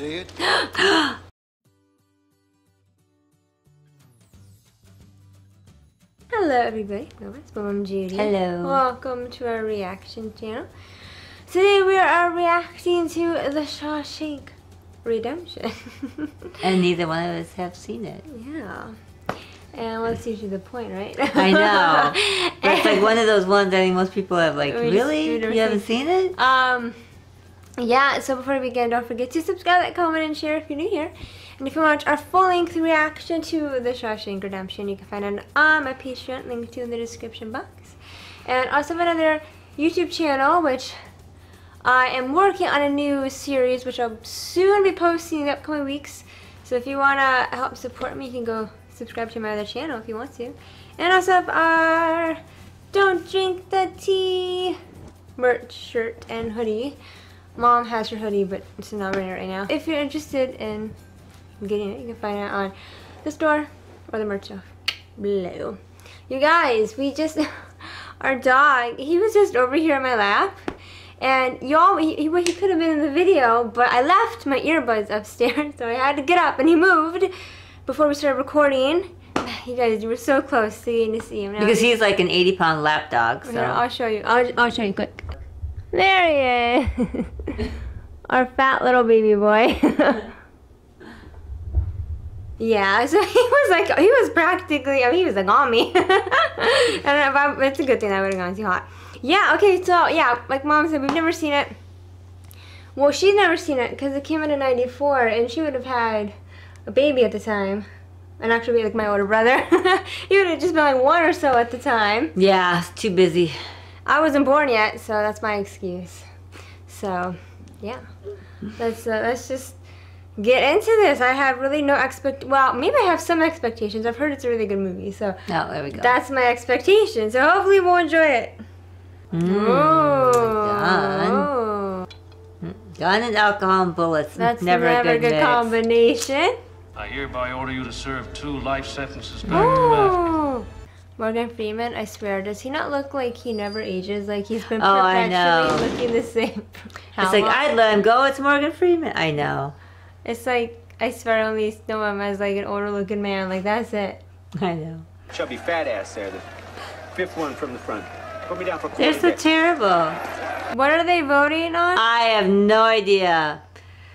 See it? Hello everybody, it's Mom Judy. Hello. Welcome to our reaction channel. Today we are reacting to the Shawshank Redemption. And neither one of us have seen it. Yeah. And that's usually the point, right? I know. But it's like one of those ones I think most people have like, really? You haven't seen it? Yeah, so before we begin, don't forget to subscribe, like, comment, and share if you're new here. And if you want our full-length reaction to the Shawshank Redemption, you can find it on my Patreon, link to in the description box. And also have another YouTube channel, which I am working on a new series, which I'll soon be posting in the upcoming weeks. So if you want to help support me, you can go subscribe to my other channel if you want to. And also have our Don't Drink the Tea merch shirt and hoodie. Mom has her hoodie, but it's not wearing it right now. If you're interested in getting it, you can find it on the store or the merch shop below. You guys, our dog, he was just over here in my lap. And y'all, he could have been in the video, but I left my earbuds upstairs, so I had to get up, and he moved before we started recording. You guys, you were so close to getting to see him. Now because he's like an 80-pound lap dog, so. Here, I'll show you. I'll show you quick. There he is. Our fat little baby boy. Yeah, so he was practically, I mean, he was like on me. And it's a good thing I would have gone too hot. Yeah, okay, so yeah, like Mom said, we've never seen it. Well, she's never seen it because it came out in '94 and she would have had a baby at the time. And actually, like my older brother. He would have just been like 1 or so at the time. Yeah, too busy. I wasn't born yet, so that's my excuse. So, yeah. Let's just get into this. I have really no well, maybe I have some expectations. I've heard it's a really good movie, so. Oh, there we go. That's my expectation. So hopefully we'll enjoy it. Gun. Gun and alcohol and bullets. That's never a good mix. Combination. I hereby order you to serve 2 life sentences back to back. Morgan Freeman, I swear, does he not look like he never ages? Like he's been I know. perpetually looking the same. It's like, I'd let him go, it's Morgan Freeman. I know. It's like, I swear I only know him as like an older looking man. Like, that's it. I know. Chubby fat ass there, the 5th one from the front. Put me down for They're so terrible. What are they voting on? I have no idea.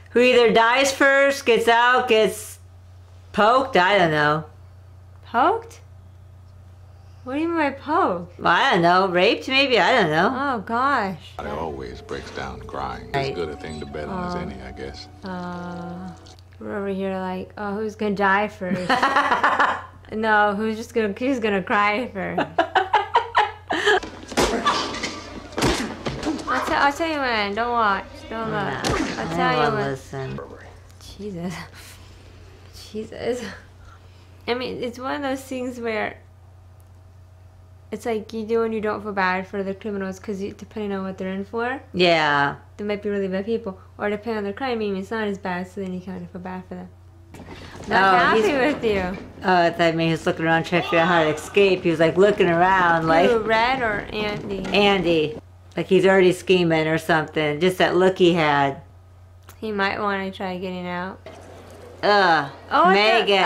Who either dies first, gets out, gets poked? I don't know. Poked? What do you mean by poked? Well, I don't know. Raped, maybe? I don't know. Oh, gosh. It always breaks down crying. It's as good a thing to bet on as any, I guess. We're over here like, oh, who's gonna die first? No, who's gonna cry first? I'll tell you when. Don't watch. Don't look. I'll tell you when. Listen. Jesus. I mean, it's one of those things where it's like you do and you don't feel bad for the criminals because depending on what they're in for. Yeah. They might be really bad people. Or depending on their crime, maybe it's not as bad, so then you kind of feel bad for them. Not happy with you. Oh, I thought maybe he was looking around trying to figure out how to escape. He was like looking around like... Who, Red or Andy? Andy. Like he's already scheming or something. Just that look he had. He might want to try getting out. Ugh. Oh, Megan.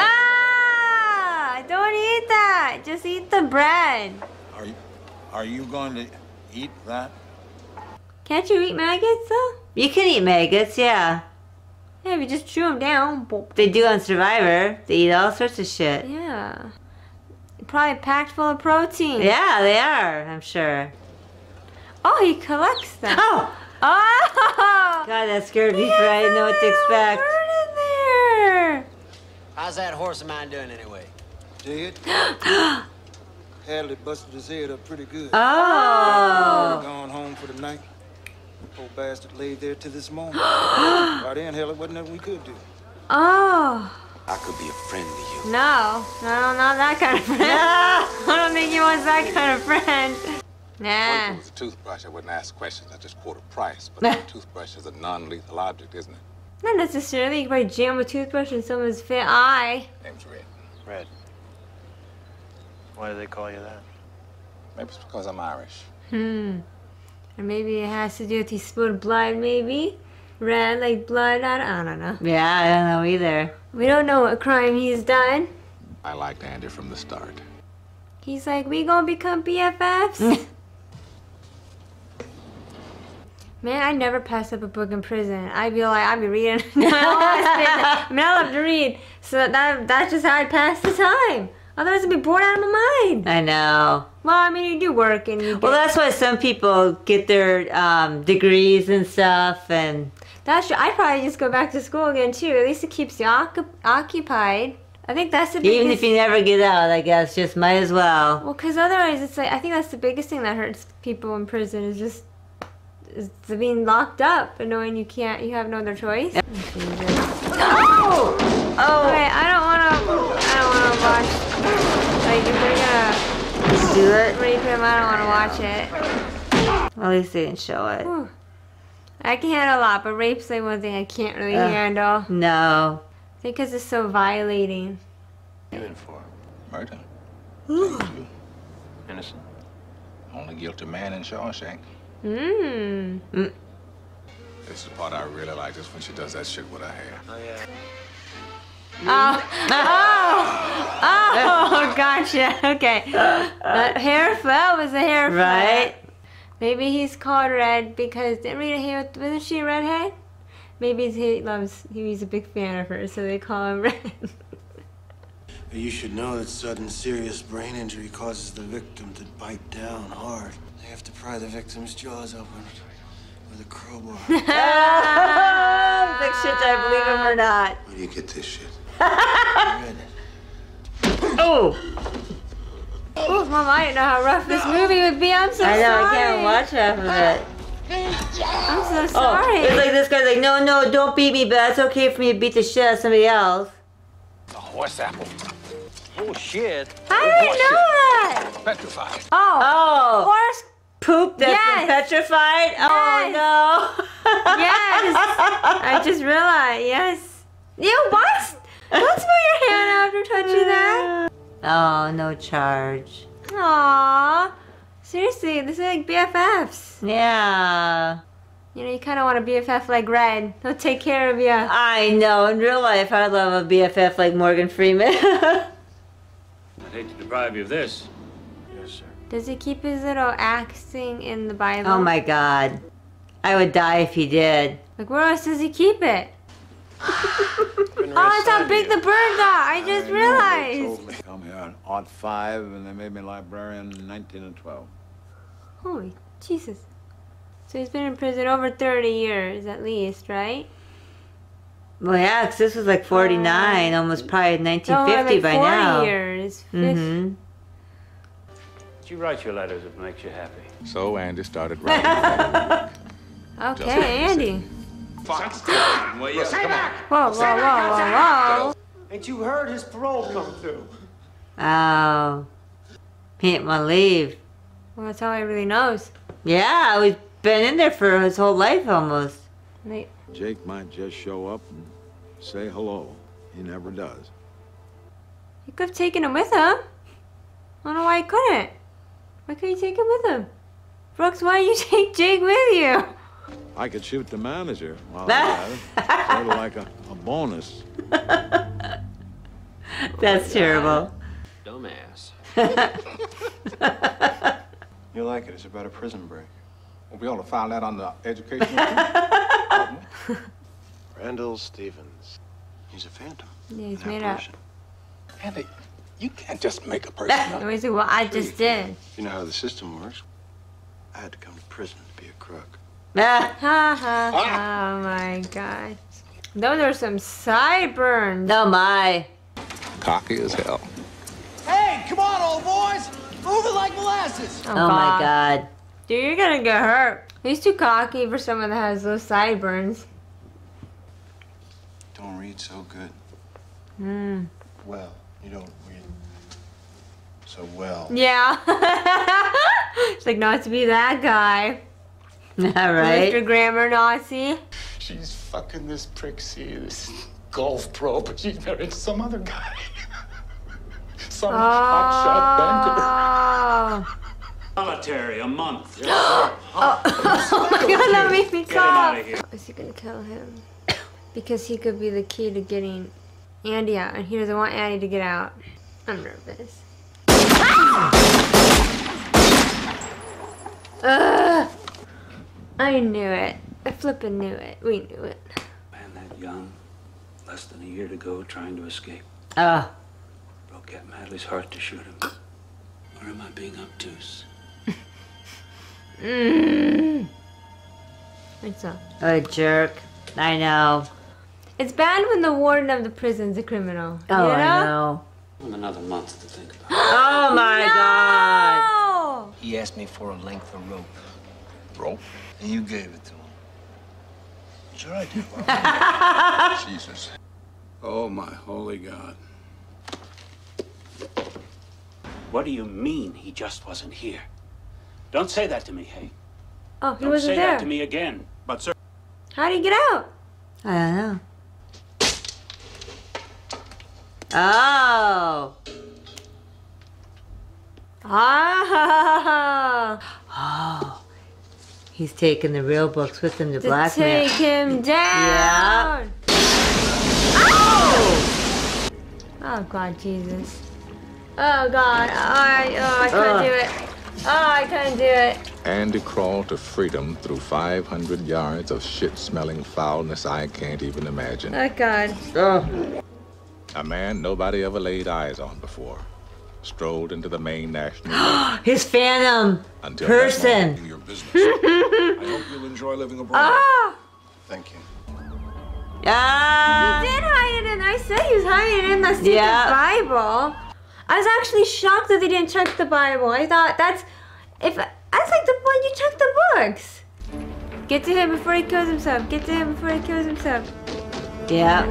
Don't eat that. Just eat the bread. Are you going to eat that? Can't you eat maggots though? You can eat maggots, yeah. Yeah, if you just chew them down. They do on Survivor. They eat all sorts of shit. Yeah. Probably packed full of protein. Yeah, they are, I'm sure. Oh, he collects them. Oh! Oh! God, that scared me, for I didn't know what to expect. In there. How's that horse of mine doing anyway? Dead? Hadley busted his head up pretty good. Oh! Gone home for the night. Poor bastard laid there till this morning. By then, hell, it wasn't nothing we could do. Oh. I could be a friend to you. No, not that kind of friend. I don't think he wants that kind of friend. Nah. Well, if it was a toothbrush, I wouldn't ask questions. I just quote a price. But a toothbrush is a non-lethal object, isn't it? Not necessarily. You can probably jam a toothbrush in someone's fit eye. Name's Red. Red. Why do they call you that? Maybe it's because I'm Irish. Or maybe it has to do with his spilled blood, maybe. red like blood. I don't know. Yeah, I don't know either. We don't know what crime he's done. I liked Andy from the start. He's like, we gonna become BFFs? Man, I never pass up a book in prison. I'd be like, I'd be reading. I mean, I love to read. So that's just how I pass the time. Otherwise, I'd be bored out of my mind. I know. Well, I mean, you do work and you get... Well, that's why some people get their degrees and stuff. And That's true. I'd probably just go back to school again, too. At least it keeps you occupied. I think that's the biggest... Even if you never get out, I guess, just might as well. Well, because otherwise, it's like, I think that's the biggest thing that hurts people in prison is just being locked up and knowing you have no other choice. Oh! Okay, I don't wanna watch, like, if they're gonna Do it. rape him, I don't wanna watch it. At least they didn't show it. Whew. I can handle a lot, but rape's like one thing I can't really handle. No. I think because it's so violating. You in for murder? Innocent? Only guilty man in Shawshank. Mmm. This is the part I really like, is when she does that shit with her hair. Oh, yeah. Oh, gotcha. Okay. That hair fell was a hair flip. Right? Maybe he's called Red because didn't Rita Hayworth, wasn't she a redhead? Maybe he's a big fan of her, so they call him Red. You should know that sudden serious brain injury causes the victim to bite down hard. They have to pry the victim's jaws open with a crowbar. Big shit, I believe him or not. Where do you get this shit? Oh! Oh, Mom, I didn't know how rough this movie would be. I'm so sorry. I know, I can't watch half of it. I'm so sorry. Oh, it's like this guy's like, no, don't beat me, but that's okay for me to beat the shit out of somebody else. A horse apple. Oh, shit. I didn't know that. Petrified. Oh. Horse. Poop that's been petrified? Oh, no. Yes. I just realized, yes. Ew, what? Don't put your hand after touching that. Oh, no charge. Aww. Seriously, this is like BFFs. Yeah. You know, you kind of want a BFF like Red. He'll take care of you. I know. In real life, I'd love a BFF like Morgan Freeman. I'd hate to deprive you of this. Yes, sir. Does he keep his little axe thing in the Bible? Oh, my God. I would die if he did. Like, where else does he keep it? Oh, it's how big the bird got. I just realized. Come here on odd 5, and they made me librarian 19 and 12. Holy Jesus. So he's been in prison over 30 years at least, right? Well, yeah, because this was like 49, almost probably 1950 like by 40 now. years. Mm-hmm. You write your letters if it makes you happy. So Andy started writing. Okay, Andy. Whoa, Whoa. Ain't you heard his parole come through? Oh. He didn't want to leave. Well, that's all he really knows. Yeah, we've been in there for his whole life almost. Jake might just show up and say hello. He never does. He could have taken him with him. I don't know why he couldn't. Why couldn't you take him with him? Brooks, why you take Jake with you? I could shoot the manager while I had it. Sort of like a bonus. That's terrible. Dumbass. You like it. It's about a prison break. Well, we ought to file that on the educational. Randall Stevens. He's a phantom. Yeah, he's made up. Andy, you can't just make a person up. Always say, well, I just did. You know how the system works. I had to come to prison to be a crook. Ha ha. Oh my gosh. Those are some sideburns. Oh my. Cocky as hell. Hey, come on, old boys! Move it like molasses! Oh my God. Dude, you're gonna get hurt. He's too cocky for someone that has those sideburns. Don't read so good. Well, you don't read so well. Yeah. It's like not to be that guy. Right? Mr. Grammar Nazi. She's fucking this prick, see, this golf pro, but she's married some other guy. Some hotshot banker. Solitary, a month. Oh my god, that made me Get him out cough. of here. Is he gonna kill him? Because he could be the key to getting Andy out, and he doesn't want Andy to get out. I'm nervous. Ugh! I knew it. I flippin' knew it. We knew it. Man that young, less than a year to go, trying to escape. Oh. Broke Aunt Madely's heart to shoot him. Or am I being obtuse? It's a. What a jerk. I know. It's bad when the warden of the prison's a criminal. Oh, you know? I know. Another month to think about. Oh my god. No! He asked me for a length of rope. Rope? And you gave it to him. Sure I did. Jesus. Oh, my holy God. What do you mean he just wasn't here? Don't say that to me, Hay. Oh, he Don't wasn't say there. that to me again. But, sir. How'd he get out? I don't know. Oh. Ah! Oh. He's taking the real books with him to To blackmail. take him down! Oh! Oh God, Jesus. Oh God, I couldn't do it. Oh, I couldn't do it. Andy crawled to freedom through 500 yards of shit-smelling foulness I can't even imagine. Oh God. Oh. A man nobody ever laid eyes on before strolled into the main national bank. His phantom Until person. Your business. I hope you'll enjoy living abroad. Ah! Thank you. Ah. He did hide it in. I said he was hiding it in the secret Yeah. Bible. I was actually shocked that they didn't check the Bible. I thought that's like the point you check the books. Get to him before he kills himself. Get to him before he kills himself. Yeah.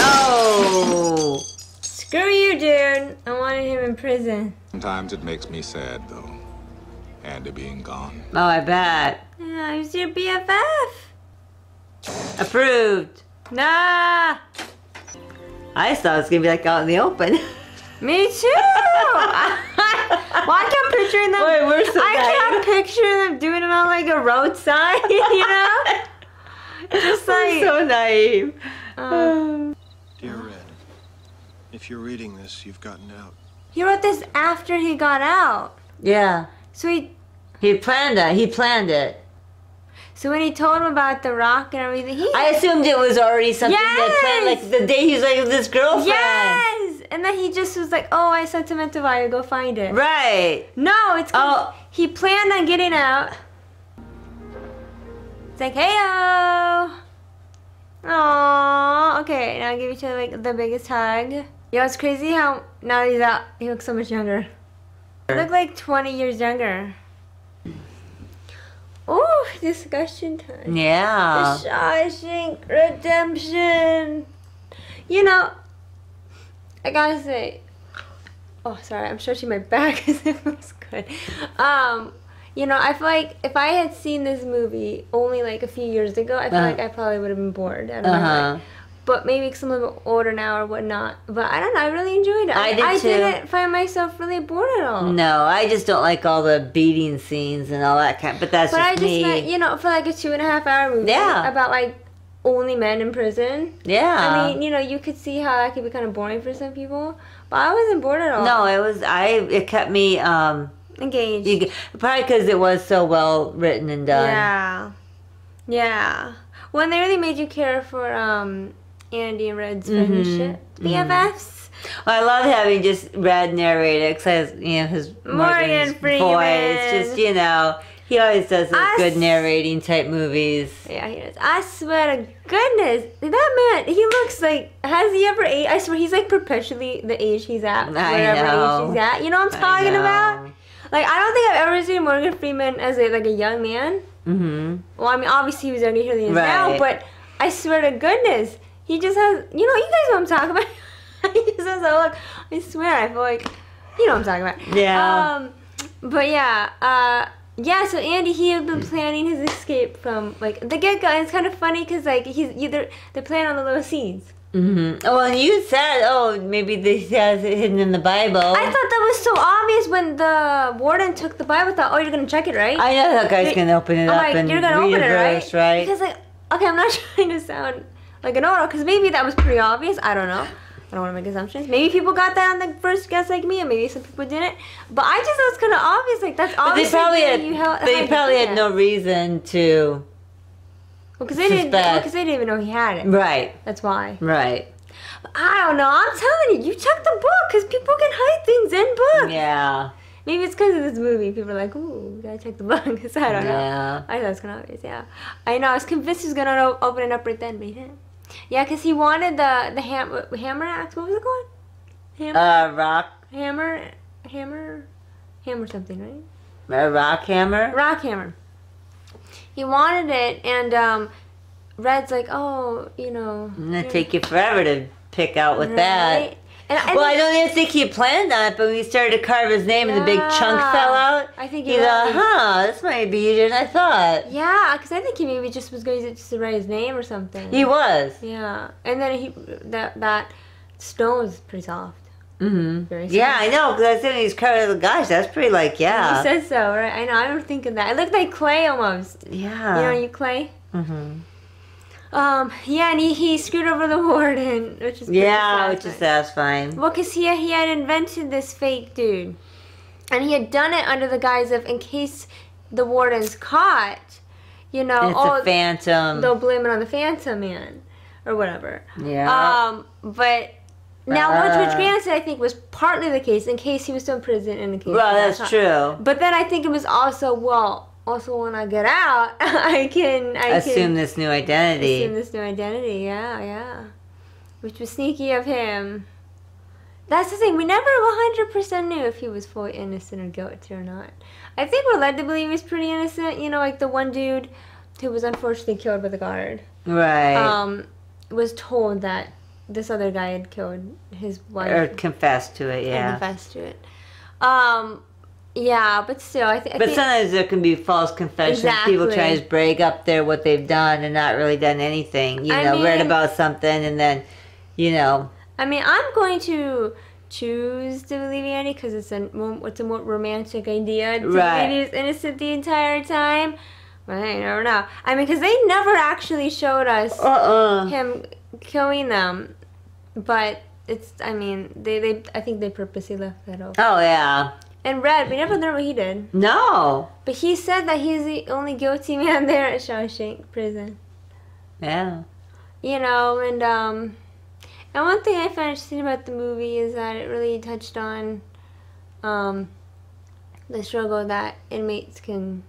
Oh. Screw you, dude. I wanted him in prison. Sometimes it makes me sad, though. Andy being gone. Oh, I bet. Yeah, he was your BFF. Approved. Nah. I thought it was gonna be like out in the open. Me too. Well, I kept picturing them. Wait, we're so I kept picturing them doing it on like a roadside, you know? Just like. So naive. Dear Red, if you're reading this, you've gotten out. He wrote this after he got out. Yeah. So He planned it. He planned it. So when he told him about the rock and everything, I assumed it was already something that planned, like the day he was like with his girlfriend. Yes! And then he just was like, oh, I sentimental value, go find it. Right. No, it's 'cause he planned on getting out. It's like, hey-o! Aww. Okay, now I'll give each other like the biggest hug. Yo, it's crazy how now that he's out, he looks so much younger. He looked like 20 years younger. Ooh, discussion time. Yeah. The Shawshank Redemption. You know, I gotta say, oh, sorry, I'm stretching my back because it feels good. You know, I feel like if I had seen this movie only like a few years ago, I feel like I probably would have been bored. I don't know. Like, but maybe because I'm a little bit older now or whatnot. But I don't know, I really enjoyed it. I didn't find myself really bored at all. No, I just don't like all the beating scenes and all that kind. But that's But just I just me. meant, you know, for like a 2.5-hour movie about like only men in prison. Yeah. I mean, you know, you could see how that could be kind of boring for some people, but I wasn't bored at all. No, it was. It kept me engaged. Probably because it was so well written and done. Yeah. Yeah. Well, and they really made you care for Andy and Red's friendship. BFFs. Well, I love having just Red narrate it because his Morgan's Freeman. voice. Just he always does those good narrating type movies. Yeah, he does. I swear to goodness, that man, he looks like, has he ever aged? I swear, he's like perpetually the age he's at, whatever age he's at. You know what I'm talking about? Like, I don't think I've ever seen Morgan Freeman as like a young man. Mm-hmm. Well, I mean, obviously he was already here now, but I swear to goodness, he just has, you guys know what I'm talking about. He just has a look. I swear, I feel like, you know what I'm talking about. Yeah. But yeah, Yeah, so Andy, he had been planning his escape from, like, the get-go. And it's kind of funny because, like, they're playing on the little seeds. Mm-hmm. Oh, and you said, oh, maybe this has it hidden in the Bible. I thought that was so obvious when the warden took the Bible. I thought, oh, you're going to check it, right? I know that guy's going to open it up like, and you're gonna read open a it, verse, right? Because, like, okay, I'm not trying to sound like an oral, because maybe that was pretty obvious. I don't know. I don't want to make assumptions. Maybe people got that on the first guess like me, and maybe some people didn't. But I just thought it was kind of obvious. Like, that's obvious. They probably had no reason to. Well, because they didn't even know he had it. Right. That's why. Right. I don't know. I'm telling you, you check the book because people can hide things in books. Yeah. Maybe it's because of this movie. People are like, ooh, gotta check the book. Because I don't know. Yeah. I thought it was kind of obvious. Yeah. I know. I was convinced he was gonna open it up right then, but he didn't. Yeah, because he wanted the hammer axe. What was it called? Rock. Hammer something, right? A rock hammer. Rock hammer. He wanted it, and Red's like, oh, you know. It's gonna take you forever to pick out with that. Right? And I don't even think he planned on it, but when he started to carve his name and the big chunk fell out, I think he thought, this might be easier than I thought. Yeah, because I think he maybe just was going to use it just to write his name or something. He was. Yeah, and then that stone was pretty soft. Mm-hmm. Very soft. Yeah, I know, because I said he's carving, gosh, that's pretty like, yeah. He said so, right? I know, I remember thinking that. It looked like clay almost. Yeah. You know, clay? Mm-hmm. Yeah, and he screwed over the warden, which is which is satisfying. Well, because he had invented this fake dude, and he had done it under the guise of, in case the warden's caught, you know, it's a phantom. They'll blame it on the Phantom Man, or whatever. Yeah. But now, which granted, I think was partly the case, in case he was still in prison, in the case. Well, that's true. But then I think it was also, also when I get out, I can assume this new identity. Yeah. Which was sneaky of him. That's the thing, we never 100% knew if he was fully innocent or guilty or not. I think we're led to believe he's pretty innocent, you know, like the one dude who was unfortunately killed by the guard. Right. Was told that this other guy had killed his wife. Or confessed to it, yeah. Yeah, but still, I think. But sometimes there can be false confessions. Exactly. People try to break up what they've done and not really done anything. Read about something and then, I mean, I'm going to choose to believe Andy because it's a more romantic idea to believe he was innocent the entire time. But I never know. I mean, because they never actually showed us him killing them. But it's. I mean, I think they purposely left that open. Oh yeah. And Red, we never learned what he did. No. But he said that he's the only guilty man there at Shawshank Prison. Yeah. And one thing I found interesting about the movie is that it really touched on the struggle that inmates can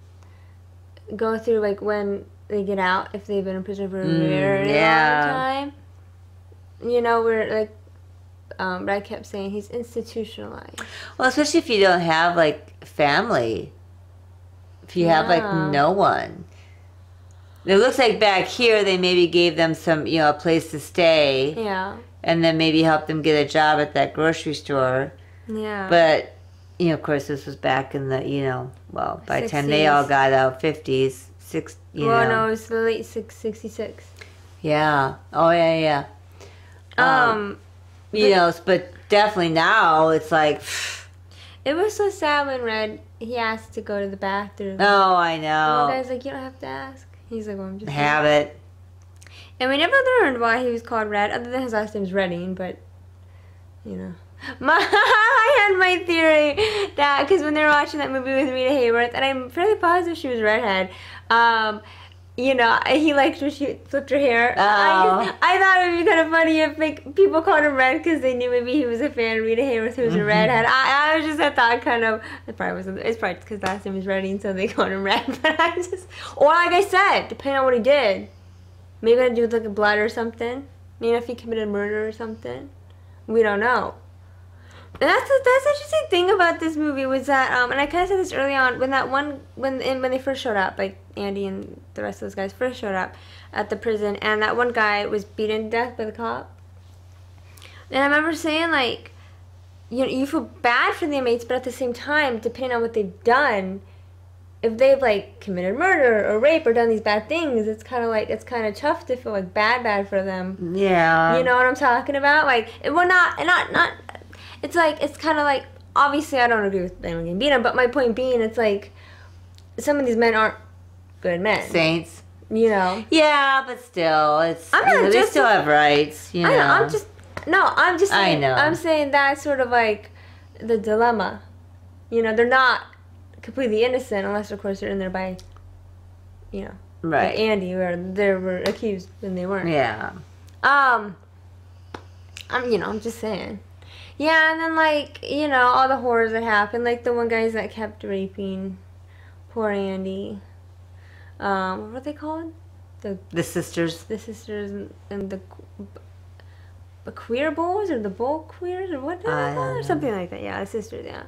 go through, like when they get out, if they've been in prison for a very long time. Where like Brad kept saying he's institutionalized. Well, especially if you don't have like family. If you have like no one. It looks like back here they maybe gave them some, a place to stay. Yeah. And then maybe help them get a job at that grocery store. Yeah. But, of course this was back in the, by the time they all got out, 50s, no, it was the late 66. Yeah. Oh, yeah. But definitely now it's like... It was so sad when Red, he asked to go to the bathroom. Oh, I know. And the guy's like, you don't have to ask. He's like, well, I'm just... Have it. And we never learned why he was called Red, other than his last name's Redding, but, I had my theory that, because when they were watching that movie with Rita Hayworth, and I'm fairly positive she was redhead, he liked when she flipped her hair. I thought it would be kind of funny if people called him Red because they knew maybe he was a fan of Rita Hayworth, who was a redhead. I was just at that kind of, it's probably because last name was Redding, so they called him Red. But or like I said, depending on what he did, maybe it had to do with like blood or something. If he committed murder or something. We don't know. And that's the interesting thing about this movie was that, and I kind of said this early on, when they first showed up, like Andy and the rest of those guys first showed up at the prison, and that one guy was beaten to death by the cop. And I remember saying, like, you feel bad for the inmates, but at the same time, depending on what they've done, if they've like committed murder or rape or done these bad things, it's kind of tough to feel like bad for them. Yeah. You know what I'm talking about? Like, well, not. It's like, it's kind of like, obviously I don't agree with anyone getting beat up, but my point being, it's like, some of these men aren't good men. Saints. You know. Yeah, but still, it's. I'm not they still have rights. You know. I'm just saying. I know. I'm saying that's sort of like the dilemma. You know, they're not completely innocent unless, of course, they're in there by, you know, right. like Andy, where they were accused when they weren't. Yeah. I'm just saying. Yeah, and then like, you know, all the horrors that happened, like the one guys that kept raping poor Andy. What were they called? The sisters. The sisters and the queer boys or the bull queers or what? Or something like that. Yeah, the sisters. Yeah.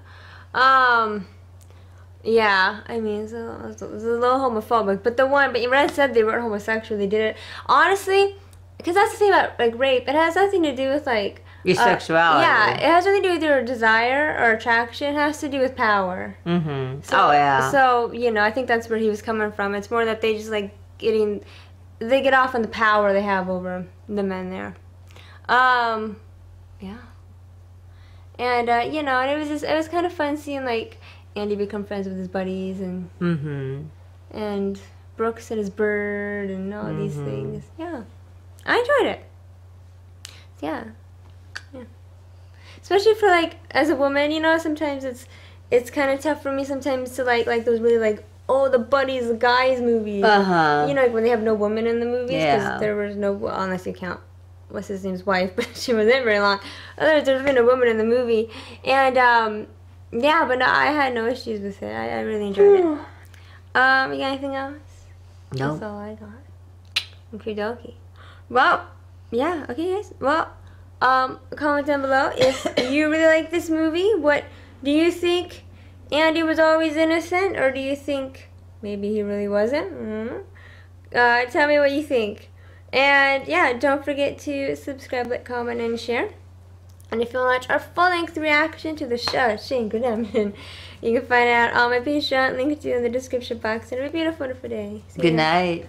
Yeah. I mean, it's a little homophobic, but when I said they weren't homosexual, they did it honestly, because that's the thing about like rape. It has nothing to do with like your sexuality. Yeah, it has nothing to do with your desire or attraction. It has to do with power. Mm-hmm. So, oh yeah. So you know, I think that's where he was coming from. It's more that they just like they get off on the power they have over the men there. Yeah. And you know, and it was kind of fun seeing like Andy become friends with his buddies and and Brooks and his bird and all these things. Yeah, I enjoyed it. Yeah. Especially for like as a woman, you know, sometimes it's kind of tough for me sometimes to like those really like the buddies, the guys movies. You know, like when they have no woman in the movies because there was no, well, unless you count what's his name's wife, but she wasn't in very long. Otherwise, there's been a woman in the movie, and yeah, but no, I had no issues with it. I really enjoyed it. You got anything else? No. That's all I got. Okie dokie. Well, yeah. Okay, guys. Well, comment down below if you really like this movie. What do you think? Andy was always innocent, or do you think maybe he really wasn't? Tell me what you think. And yeah, don't forget to subscribe, like, comment, and share. And if you want to watch our full-length reaction to the Shawshank Redemption, you can find out on my Patreon, link to in the description box. And have a beautiful, wonderful day. See Good ya. night.